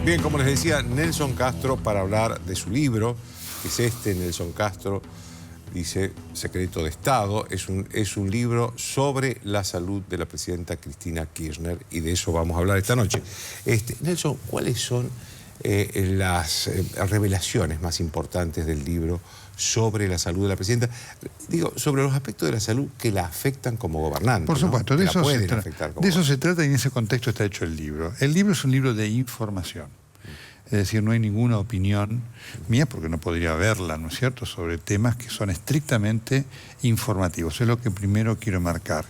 Bien, como les decía, Nelson Castro, para hablar de su libro, que es este, Nelson Castro, dice Secreto de Estado, es un libro sobre la salud de la presidenta Cristina Kirchner, y de eso vamos a hablar esta noche. Nelson, ¿cuáles son las revelaciones más importantes del libro sobre la salud de la presidenta? Digo, sobre los aspectos de la salud que la afectan como gobernante. Por supuesto, ¿no? de eso se trata y en ese contexto está hecho el libro. El libro es un libro de información. Es decir, no hay ninguna opinión mía, porque no podría haberla, ¿no es cierto?, sobre temas que son estrictamente informativos. Es lo que primero quiero marcar.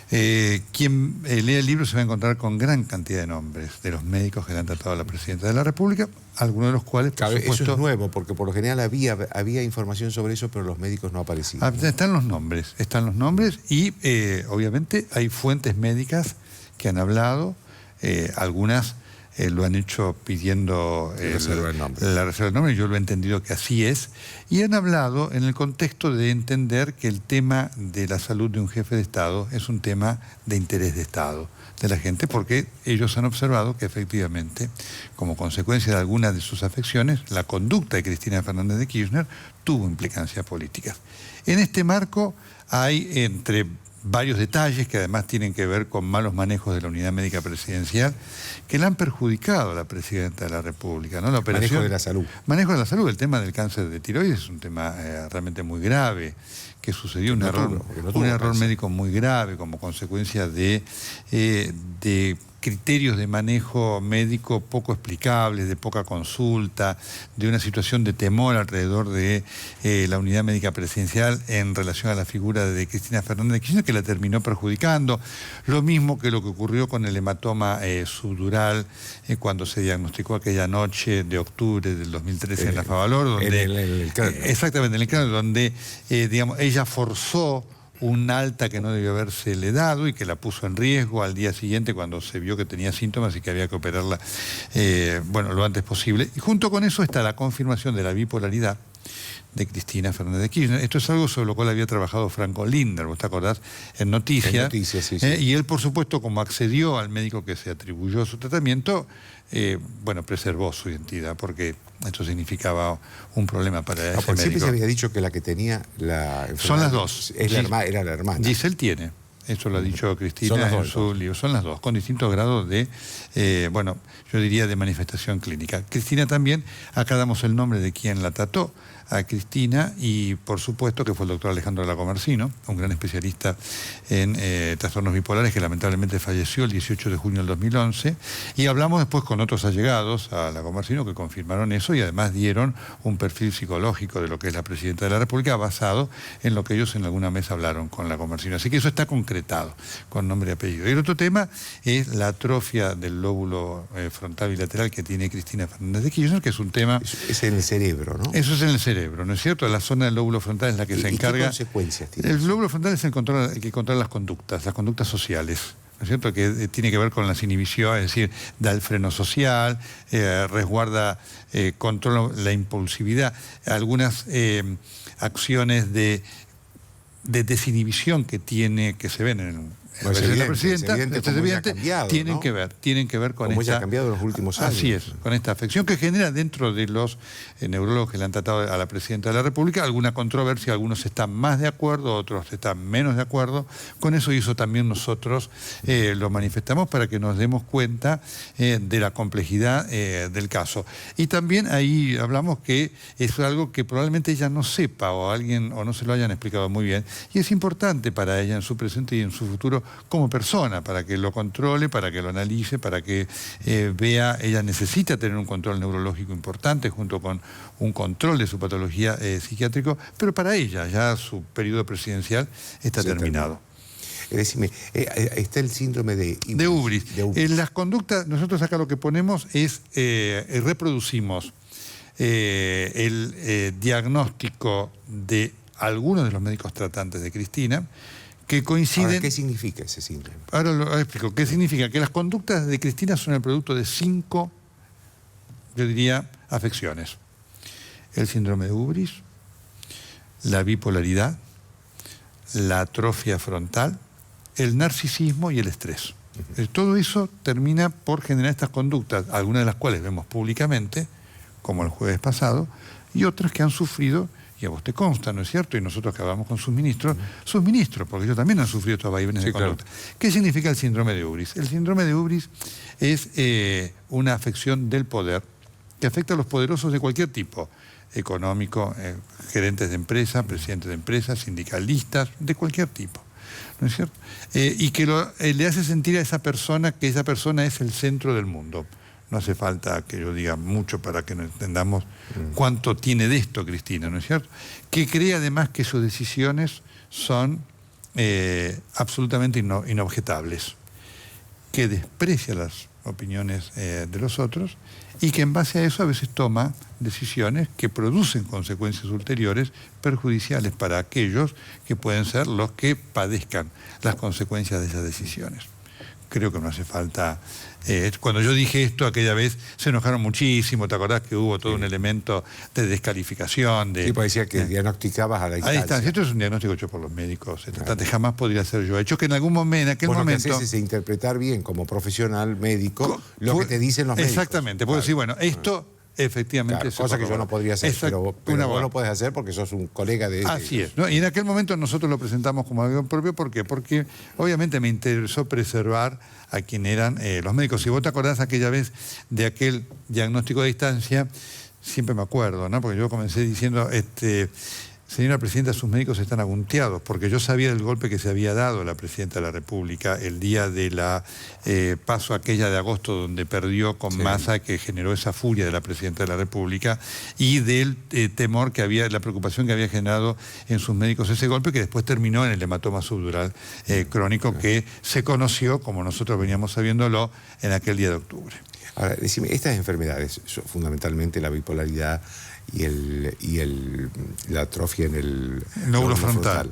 Quien lea el libro se va a encontrar con gran cantidad de nombres de los médicos que le han tratado a la presidenta de la República, algunos de los cuales, por supuesto... Eso es nuevo, porque por lo general había información sobre eso, pero los médicos no aparecían. Están los nombres y obviamente hay fuentes médicas que han hablado, algunas... lo han hecho pidiendo la reserva del nombre, yo lo he entendido que así es, y han hablado en el contexto de entender que el tema de la salud de un jefe de Estado es un tema de interés de Estado, de la gente, porque ellos han observado que efectivamente, como consecuencia de algunas de sus afecciones, la conducta de Cristina Fernández de Kirchner tuvo implicancias políticas. En este marco hay entre varios detalles que además tienen que ver con malos manejos de la unidad médica presidencial que le han perjudicado a la presidenta de la República, ¿no? La operación, manejo de la salud. Manejo de la salud. El tema del cáncer de tiroides es un tema realmente muy grave, que sucedió un error médico muy grave como consecuencia de criterios de manejo médico poco explicables, de poca consulta, de una situación de temor alrededor de la unidad médica presidencial en relación a la figura de Cristina Fernández de Kirchner, que la terminó perjudicando. Lo mismo que lo que ocurrió con el hematoma subdural cuando se diagnosticó aquella noche de octubre del 2013 en la Favaloro, donde, en el cráneo. Exactamente, en el cráneo, donde digamos, ella forzó un alta que no debió habérsele dado y que la puso en riesgo al día siguiente cuando se vio que tenía síntomas y que había que operarla lo antes posible. Y junto con eso está la confirmación de la bipolaridad de Cristina Fernández de Kirchner. Esto es algo sobre lo cual había trabajado Franco Lindner, ¿vos te acordás? En Noticias. Sí. Y él, por supuesto, como accedió al médico que se atribuyó su tratamiento, preservó su identidad, porque esto significaba un problema para ese médico. Siempre se había dicho que la que tenía la enfermedad... Son las dos. Era la hermana. Giselle tiene. Eso lo ha dicho Cristina en su libro. Son las dos, con distintos grados de, yo diría de manifestación clínica. Cristina también, acá damos el nombre de quien la trató a Cristina y por supuesto que fue el doctor Alejandro Lacomersino, un gran especialista en trastornos bipolares que lamentablemente falleció el 18 de junio del 2011, y hablamos después con otros allegados a Lacomersino que confirmaron eso y además dieron un perfil psicológico de lo que es la presidenta de la República basado en lo que ellos en alguna mesa hablaron con Lacomersino. Así que eso está concretado con nombre y apellido. Y el otro tema es la atrofia del lóbulo frontal bilateral que tiene Cristina Fernández de Kirchner, que es un tema... Es en el cerebro, ¿no? Eso es en el cerebro, ¿no es cierto? La zona del lóbulo frontal es la que se encarga... ¿Qué consecuencias tiene? El lóbulo frontal es el que controla las conductas sociales, ¿no es cierto? Que tiene que ver con las inhibiciones, es decir, da el freno social, resguarda, controla la impulsividad, algunas acciones de desinhibición que se ven en la presidenta, tienen que ver con como esta... ella ha cambiado en los últimos años. Así es, con esta afección que genera dentro de los neurólogos que le han tratado a la presidenta de la República alguna controversia, algunos están más de acuerdo, otros están menos de acuerdo. Con eso y eso también nosotros lo manifestamos para que nos demos cuenta de la complejidad del caso. Y también ahí hablamos que es algo que probablemente ella no sepa o no se lo hayan explicado muy bien, y es importante para ella en su presente y en su futuro como persona, para que lo controle, para que lo analice, para que vea, ella necesita tener un control neurológico importante junto con un control de su patología psiquiátrico, pero para ella ya su periodo presidencial está terminado. Decime, está el síndrome de Ubris. Las conductas, nosotros acá lo que ponemos es, reproducimos el diagnóstico de algunos de los médicos tratantes de Cristina, que coinciden... Ahora, ¿qué significa ese síndrome? Ahora lo explico. ¿Qué significa? Que las conductas de Cristina son el producto de 5, yo diría, afecciones. El síndrome de Ubris, la bipolaridad, la atrofia frontal, el narcisismo y el estrés. Todo eso termina por generar estas conductas, algunas de las cuales vemos públicamente, como el jueves pasado, y otras que han sufrido, y a vos te consta, ¿no es cierto? Y nosotros que hablamos con sus ministros, porque ellos también han sufrido estos vaivenes de conducta. Claro. ¿Qué significa el síndrome de Ubris? El síndrome de Ubris es una afección del poder que afecta a los poderosos de cualquier tipo, económico, gerentes de empresas, presidentes de empresas, sindicalistas, de cualquier tipo, ¿no es cierto? Y que le hace sentir a esa persona que esa persona es el centro del mundo. No hace falta que yo diga mucho para que entendamos cuánto tiene de esto Cristina, ¿no es cierto? Que cree además que sus decisiones son absolutamente inobjetables, que desprecia las opiniones de los otros y que en base a eso a veces toma decisiones que producen consecuencias ulteriores perjudiciales para aquellos que pueden ser los que padezcan las consecuencias de esas decisiones. Creo que no hace falta... cuando yo dije esto aquella vez se enojaron muchísimo, ¿te acordás que hubo todo un elemento de descalificación? Sí, parecía que diagnosticabas a la distancia. A distancia, esto es un diagnóstico hecho por los médicos, jamás podría ser yo. Hecho que en algún momento, en aquel momento... Lo que haces es interpretar bien como profesional médico lo que te dicen los médicos. Exactamente, puedo decir, bueno, esto... Efectivamente. Claro, cosa que yo no podría hacer, pero vos lo podés hacer porque sos un colega de... Así es, ¿no? Y en aquel momento nosotros lo presentamos como algo propio, ¿por qué? Porque obviamente me interesó preservar a quien eran los médicos. Si vos te acordás aquella vez de aquel diagnóstico de distancia, siempre me acuerdo, ¿no? Porque yo comencé diciendo, señora Presidenta, sus médicos están agunteados, porque yo sabía del golpe que se había dado a la Presidenta de la República el día de la paso aquella de agosto, donde perdió con Massa, que generó esa furia de la Presidenta de la República, y del temor que había, la preocupación que había generado en sus médicos ese golpe, que después terminó en el hematoma subdural crónico, que se conoció, como nosotros veníamos sabiéndolo, en aquel día de octubre. Ahora, decime, estas enfermedades, fundamentalmente la bipolaridad y la atrofia en el lóbulo frontal,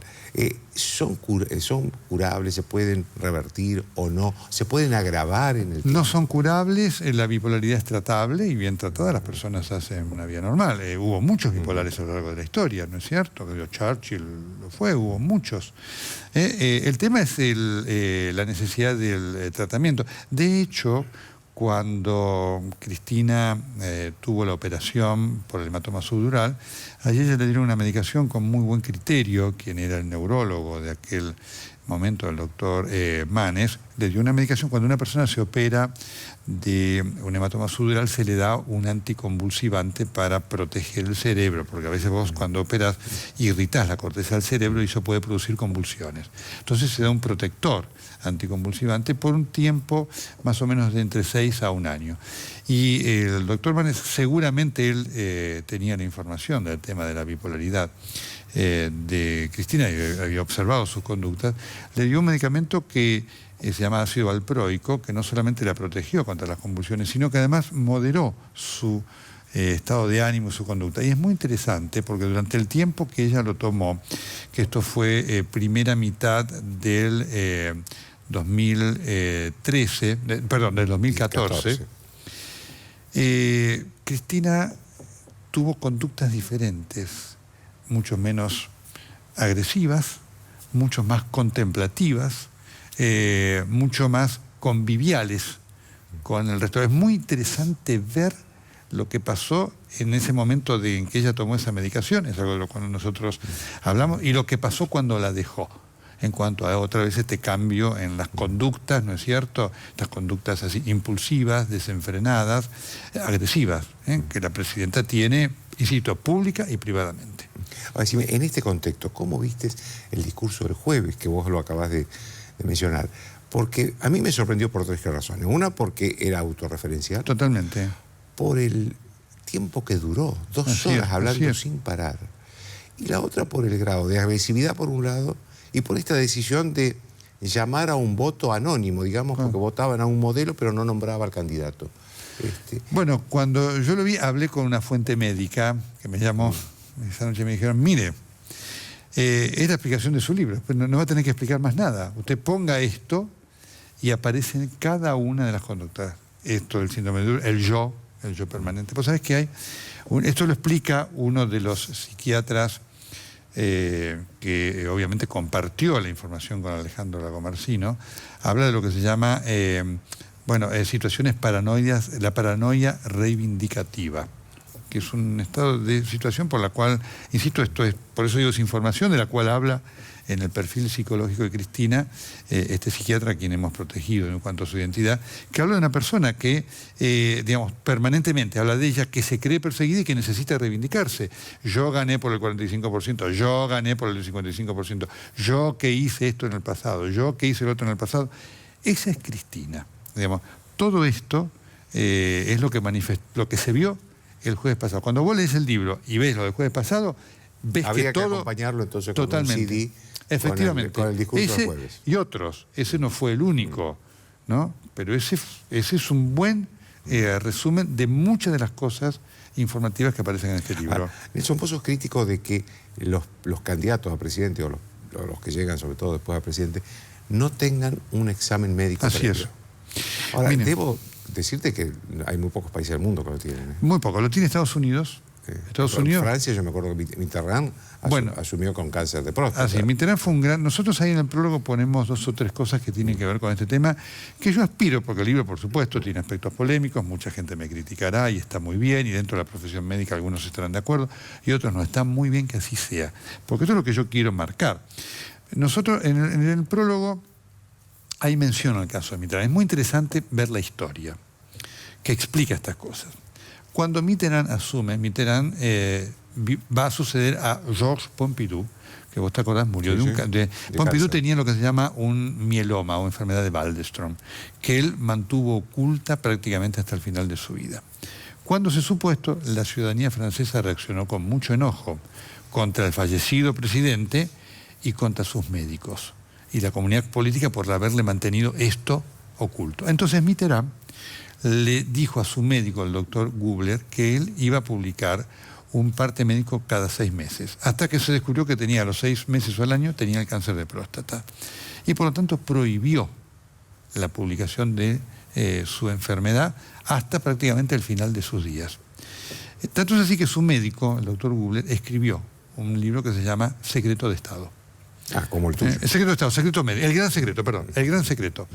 ¿son curables? ¿Se pueden revertir o no? ¿Se pueden agravar en el tiempo? No son curables, la bipolaridad es tratable y bien tratada, las personas hacen una vida normal. Hubo muchos bipolares a lo largo de la historia, ¿no es cierto? Churchill lo fue, hubo muchos. El tema es la necesidad del tratamiento. De hecho, cuando Cristina tuvo la operación por el hematoma subdural, a ella le dieron una medicación con muy buen criterio, quien era el neurólogo de aquel momento, el doctor Manes, le dio una medicación. Cuando una persona se opera de un hematoma subdural se le da un anticonvulsivante para proteger el cerebro, porque a veces vos cuando operas irritás la corteza del cerebro y eso puede producir convulsiones. Entonces se da un protector anticonvulsivante por un tiempo más o menos de entre 6 a 1 año. Y el doctor Manes, seguramente él tenía la información del tema de la bipolaridad de Cristina y había observado sus conductas, le dio un medicamento que se llama ácido valproico, que no solamente la protegió contra las convulsiones, sino que además moderó su estado de ánimo, su conducta. Y es muy interesante porque durante el tiempo que ella lo tomó, que esto fue primera mitad del 2013, perdón, del 2014, Cristina tuvo conductas diferentes, mucho menos agresivas, mucho más contemplativas, mucho más conviviales con el resto. Es muy interesante ver lo que pasó en ese momento en que ella tomó esa medicación, es algo de lo cual nosotros hablamos, y lo que pasó cuando la dejó, en cuanto a otra vez este cambio en las conductas, ¿no es cierto? Estas conductas así impulsivas, desenfrenadas, agresivas, que la Presidenta tiene, insisto, pública y privadamente. Ahora, decime, en este contexto, ¿cómo viste el discurso del jueves, que vos lo acabás de mencionar? Porque a mí me sorprendió por 3 razones. Una, porque era autorreferencial. Totalmente. Por el tiempo que duró, 2 horas hablando sin parar. Y la otra por el grado de agresividad por un lado y por esta decisión de llamar a un voto anónimo, digamos, porque votaban a un modelo pero no nombraba al candidato. Bueno, cuando yo lo vi, hablé con una fuente médica que me llamó esa noche y me dijeron, mire, es la explicación de su libro, pero no va a tener que explicar más nada. Usted ponga esto y aparece en cada una de las conductas. Esto del síndrome de Ubris, el yo permanente. Pues sabes que hay, esto lo explica uno de los psiquiatras que obviamente compartió la información con Alejandro Lagomarsino, habla de lo que se llama situaciones paranoides, la paranoia reivindicativa, que es un estado de situación por la cual, insisto, por eso digo, es información de la cual habla en el perfil psicológico de Cristina, este psiquiatra a quien hemos protegido en cuanto a su identidad, que habla de una persona que, permanentemente habla de ella, que se cree perseguida y que necesita reivindicarse. Yo gané por el 45%, yo gané por el 55%, yo que hice esto en el pasado, yo que hice el otro en el pasado. Esa es Cristina. Todo esto es lo que se vio el jueves pasado. Cuando vos lees el libro y ves lo del jueves pasado, ves habría que todo... acompañarlo entonces totalmente, con un CD, efectivamente, con el discurso del jueves. Y otros. Ese no fue el único, ¿no? Pero ese es un buen resumen de muchas de las cosas informativas que aparecen en este libro. Nelson, vos sos crítico de que los candidatos a presidente, o los que llegan sobre todo después a presidente, no tengan un examen médico previo. Así es. Ahora, debo decirte que hay muy pocos países del mundo que lo tienen. Muy poco. Lo tiene Estados Unidos. En Francia, yo me acuerdo que Mitterrand asumió con cáncer de próstata. Así, Mitterrand fue un gran... Nosotros ahí en el prólogo ponemos 2 o 3 cosas que tienen que ver con este tema, que yo aspiro, porque el libro, por supuesto, tiene aspectos polémicos, mucha gente me criticará y está muy bien, y dentro de la profesión médica algunos estarán de acuerdo, y otros no. Está muy bien que así sea, porque esto es lo que yo quiero marcar. Nosotros, en el prólogo, hay mención al caso de Mitterrand. Es muy interesante ver la historia que explica estas cosas. Cuando Mitterrand asume, va a suceder a Georges Pompidou, que vos te acordás, murió de Pompidou tenía lo que se llama un mieloma o enfermedad de Waldenström, que él mantuvo oculta prácticamente hasta el final de su vida. Cuando se supo esto, la ciudadanía francesa reaccionó con mucho enojo contra el fallecido presidente y contra sus médicos y la comunidad política por haberle mantenido esto oculto. Entonces Mitterrand le dijo a su médico, el doctor Gubler, que él iba a publicar un parte médico cada 6 meses, hasta que se descubrió que tenía a los 6 meses o al año tenía el cáncer de próstata. Y por lo tanto prohibió la publicación de su enfermedad hasta prácticamente el final de sus días. Tanto es así que su médico, el doctor Gubler, escribió un libro que se llama Secreto de Estado. Como el tuyo. Secreto de Estado, secreto médico, el gran secreto.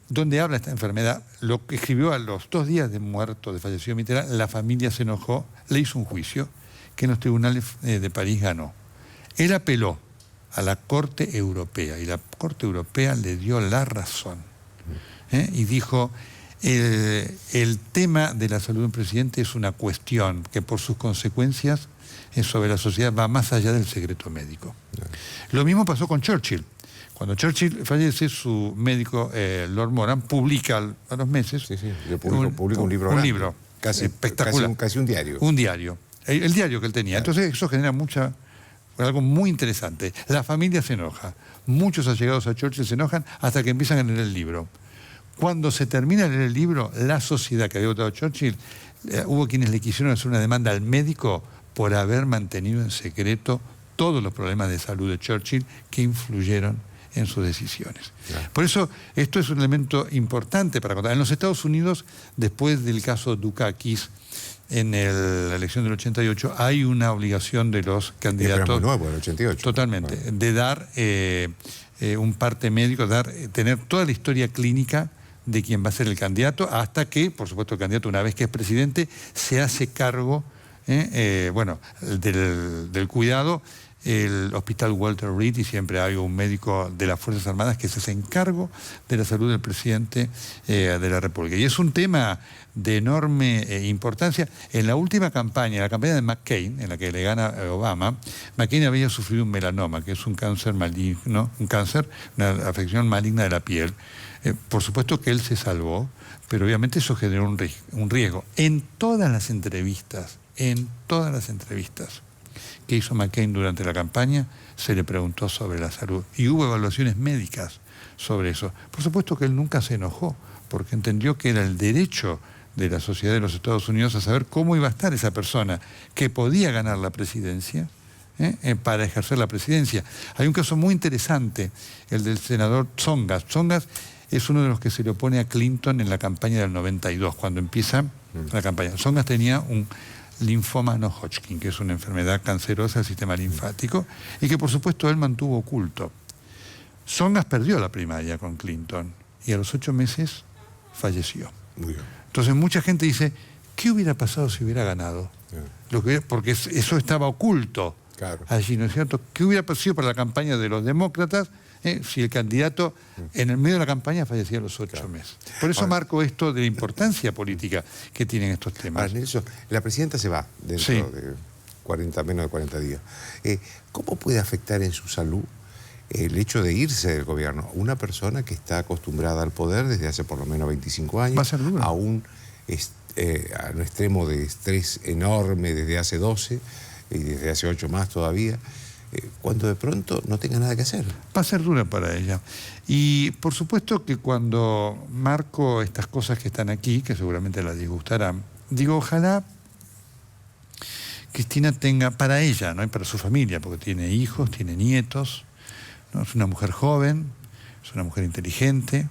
Donde habla esta enfermedad, lo que escribió a los 2 días de muerto, de fallecido Mitterrand, la familia se enojó, le hizo un juicio que en los tribunales de París ganó. Él apeló a la Corte Europea y la Corte Europea le dio la razón. Y dijo, el tema de la salud del presidente es una cuestión que por sus consecuencias sobre la sociedad va más allá del secreto médico. Lo mismo pasó con Churchill. Cuando Churchill fallece, su médico, Lord Moran, publica a los meses publica un libro casi espectacular. Casi un diario. Un diario. El diario que él tenía. Entonces eso genera algo muy interesante. La familia se enoja. Muchos allegados a Churchill se enojan hasta que empiezan a leer el libro. Cuando se termina de leer el libro, la sociedad que había votado a Churchill, hubo quienes le quisieron hacer una demanda al médico por haber mantenido en secreto todos los problemas de salud de Churchill que influyeron en sus decisiones. Por eso, esto es un elemento importante para contar. En los Estados Unidos, después del caso Dukakis, en la elección del 88, hay una obligación de los candidatos... Pero es muy nuevo, el 88. Totalmente. De dar un parte médico, tener toda la historia clínica de quién va a ser el candidato, hasta que, por supuesto, el candidato, una vez que es presidente, se hace cargo del cuidado. El hospital Walter Reed, y siempre hay un médico de las Fuerzas Armadas que se hace cargo de la salud del presidente de la República. Y es un tema de enorme importancia. En la última campaña, la campaña de McCain, en la que le gana Obama, McCain había sufrido un melanoma, que es un cáncer maligno, una afección maligna de la piel. Por supuesto que él se salvó, pero obviamente eso generó un riesgo. En todas las entrevistas que hizo McCain durante la campaña, se le preguntó sobre la salud. Y hubo evaluaciones médicas sobre eso. Por supuesto que él nunca se enojó, porque entendió que era el derecho de la sociedad de los Estados Unidos a saber cómo iba a estar esa persona que podía ganar la presidencia, para ejercer la presidencia. Hay un caso muy interesante, el del senador Tsongas. Tsongas es uno de los que se le opone a Clinton en la campaña del 92, cuando empieza la campaña. Tsongas tenía linfoma no Hodgkin, que es una enfermedad cancerosa del sistema linfático, y que por supuesto él mantuvo oculto. Songas perdió la primaria con Clinton y a los 8 meses falleció. Muy bien. Entonces mucha gente dice, ¿qué hubiera pasado si hubiera ganado? Porque eso estaba oculto. Claro. Allí, ¿no es cierto? ¿Qué hubiera pasado para la campaña de los demócratas si el candidato en el medio de la campaña fallecía a los 8 meses? Por eso marco esto de la importancia política que tienen estos temas. Ahora, Nelson, la presidenta se va dentro de menos de 40 días. ¿Cómo puede afectar en su salud el hecho de irse del gobierno? Una persona que está acostumbrada al poder desde hace por lo menos 25 años, va a ser duro. a un extremo de estrés enorme desde hace 12 y desde hace 8 más todavía, cuando de pronto no tenga nada que hacer. Va a ser dura para ella. Y por supuesto que cuando marco estas cosas que están aquí, que seguramente la disgustarán, digo, ojalá Cristina tenga, para ella, ¿no? Y para su familia, porque tiene hijos, tiene nietos, ¿no? Es una mujer joven, es una mujer inteligente.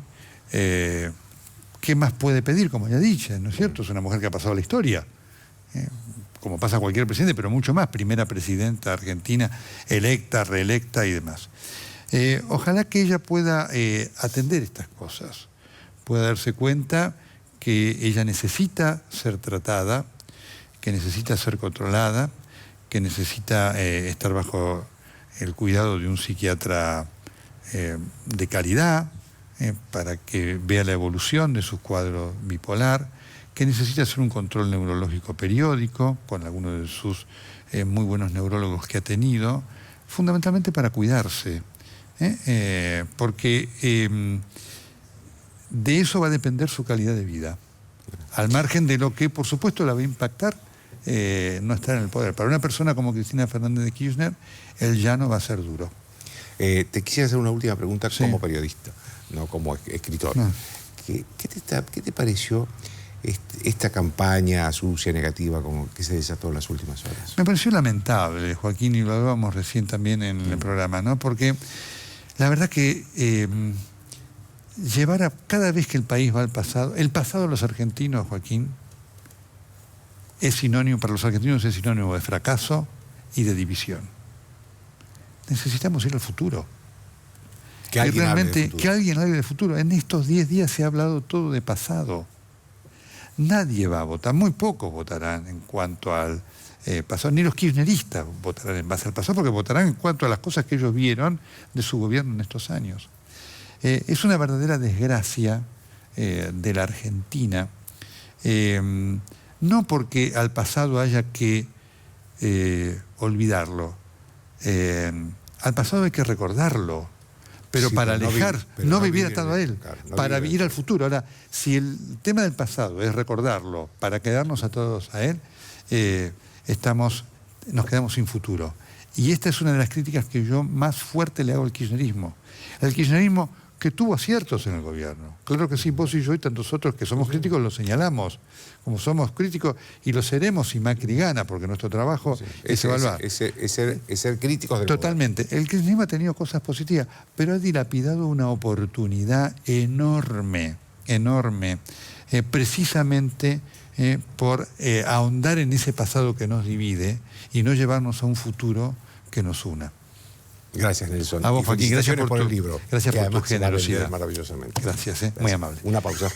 ¿Qué más puede pedir, como ya dije, ¿no es cierto? Es una mujer que ha pasado la historia. Como pasa cualquier presidente, pero mucho más, primera presidenta argentina, electa, reelecta y demás. Ojalá que ella pueda atender estas cosas, pueda darse cuenta que ella necesita ser tratada, que necesita ser controlada, que necesita estar bajo el cuidado de un psiquiatra de calidad, para que vea la evolución de su cuadro bipolar, que necesita hacer un control neurológico periódico con algunos de sus muy buenos neurólogos que ha tenido, fundamentalmente para cuidarse, porque de eso va a depender su calidad de vida, al margen de lo que por supuesto la va a impactar no estar en el poder. Para una persona como Cristina Fernández de Kirchner, el llano va a ser duro. Te quisiera hacer una última pregunta como periodista, no como escritor. No. ¿Qué te pareció esta campaña sucia, negativa, como que se desató en las últimas horas? Me pareció lamentable, Joaquín, y lo hablábamos recién también en el programa, ¿no? Porque la verdad que llevar a cada vez que el país va al pasado, el pasado de los argentinos, Joaquín, es sinónimo, para los argentinos es sinónimo de fracaso y de división. Necesitamos ir al futuro. Que alguien hable del futuro. En estos 10 días se ha hablado todo de pasado. Nadie va a votar, muy pocos votarán en cuanto al pasado, ni los kirchneristas votarán en base al pasado, porque votarán en cuanto a las cosas que ellos vieron de su gobierno en estos años. Es una verdadera desgracia de la Argentina, no porque al pasado haya que olvidarlo, al pasado hay que recordarlo, pero sí, para alejar, no vivir atado a él, claro, para vivir al futuro. Ahora, si el tema del pasado es recordarlo para quedarnos atados a él, nos quedamos sin futuro. Y esta es una de las críticas que yo más fuerte le hago al kirchnerismo. El kirchnerismo que tuvo aciertos en el gobierno. Claro que sí, vos y yo y tantos otros que somos críticos lo señalamos. Como somos críticos y lo seremos si Macri gana, porque nuestro trabajo es evaluar. Es ser críticos del Totalmente. poder. El kirchnerismo ha tenido cosas positivas, pero ha dilapidado una oportunidad enorme, precisamente por ahondar en ese pasado que nos divide y no llevarnos a un futuro que nos una. Gracias, Nelson. A vos, Joaquín, gracias por el libro. Gracias por tu generosidad. Maravillosamente. Gracias, muy amable. Una pausa.